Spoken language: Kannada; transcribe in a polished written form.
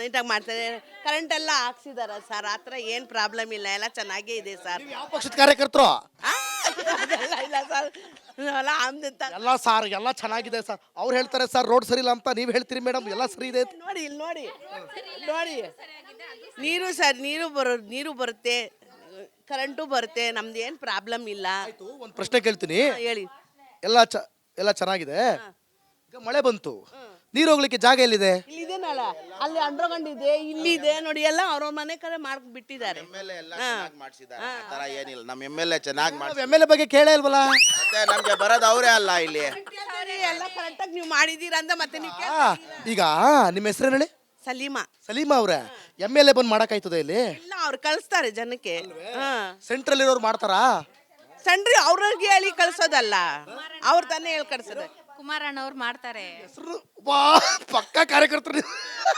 ನೀಟಾಗಿ ಮಾಡ್ತಾರೆ. ಕರೆಂಟ್ ಎಲ್ಲ ಹಾಕ್ಸಿದಾರ ಸರ್, ಆ ಥರ ಏನು ಪ್ರಾಬ್ಲಮ್ ಇಲ್ಲ, ಎಲ್ಲ ಚೆನ್ನಾಗೇ ಇದೆ ಸರ್. ನೀವು ಯಾವ ಪಕ್ಷದ ಕಾರ್ಯಕರ್ತರು? ಅದೆಲ್ಲ ಇಲ್ಲ ಸರ್, ಎಲ್ಲ ಆಮ್ದಂತ ಎಲ್ಲ ಸಾರ್ ಎಲ್ಲ ಚೆನ್ನಾಗಿದೆ ಸರ್. ಅವ್ರು ಹೇಳ್ತಾರೆ ಸರ್ ರೋಡ್ ಸರಿ ಇಲ್ಲ ಅಂತ, ನೀವು ಹೇಳ್ತೀರಿ ಮೇಡಮ್ ಎಲ್ಲ ಸರಿ ಇದೆ ಅಂತ. ನೋಡಿ ಇಲ್ಲಿ ನೋಡಿ ನೋಡಿ, ನೀರು ಬರುತ್ತೆ, ಕರೆಂಟು ಬರುತ್ತೆ, ನಮ್ದು ಏನು ಪ್ರಾಬ್ಲಮ್ ಇಲ್ಲ. ಆಯ್ತು, ಒಂದು ಪ್ರಶ್ನೆ ಕೇಳ್ತೀನಿ. ಹೇಳಿ. ಎಲ್ಲ ಚೆನ್ನಾಗಿದೆ. ಈಗ ಮಳೆ ಬಂತು, ನೀರು ಹೋಗ್ಲಿಕ್ಕೆ ಜಾಗ ಎಲ್ಲಿದೆ? ಇಲ್ಲಿದೆನಲ್ಲ, ಅಲ್ಲಿ ಅಂಡರ್ಗ್ರೌಂಡ್ ಇದೆ, ಇಲ್ಲಿದೆ ನೋಡಿ, ಎಲ್ಲ ಅವ್ರವ್ರ ಮನೆ ಕಡೆ ಮಾಡ್ಬಿಟ್ಟಿದ್ದಾರೆ. ಎಮ್ಎಲ್ಎ ಎಲ್ಲ ಚೆನ್ನಾಗಿ ಮಾಡಿಸಿದ್ದಾರೆ, ಆ ತರ ಏನಿಲ್ಲ. ನಮ್ಮ ಎಮ್ಎಲ್ಎ ಚೆನ್ನಾಗಿ ಮಾಡಿ, ಎಮ್ ಎಲ್ ಎ ಬಗ್ಗೆ ಕೇಳೇ ಇಲ್ವಲ್ಲ? ಮತ್ತೆ ನಮ್ಗೆ ಬರೋದು ಅವರೇ ಅಲ್ಲ ಇಲ್ಲಿ. ಸರಿ, ಎಲ್ಲ ಕರೆಕ್ಟಾಗಿ ನೀವು ಮಾಡಿದೀರ ಅಂತ ಮತ್ತೆ ನೀವು ಈಗ ನಿಮ್ಮ ಹೆಸರೇನು ಹೇಳಿ? ಸಲೀಮಾ. ಸಲೀಮಾ ಅವ್ರೆ, ಎಮ್ ಎಲ್ ಎ ಬಂದು ಮಾಡಕ್ಕಾಯ್ತದೆ ಇಲ್ಲಿ? ಇಲ್ಲ, ಅವ್ರು ಕಳಿಸ್ತಾರೆ ಜನಕ್ಕೆ. ಸೆಂಟ್ರಲ್ ಇರೋರು ಮಾಡ್ತಾರಾ? ಸಣ್ರಿ ಅವ್ರಿಗೆ ಹೇಳಿ ಕಳ್ಸೋದಲ್ಲ, ಅವ್ರು ತಾನೇ ಹೇಳಿ ಕಳ್ಸೋದು. ಕುಮಾರಣ್ಣ ಅವ್ರು ಮಾಡ್ತಾರೆ. ಹೆಸರು ಪಕ್ಕ ಕಾರ್ಯಕರ್ತರು.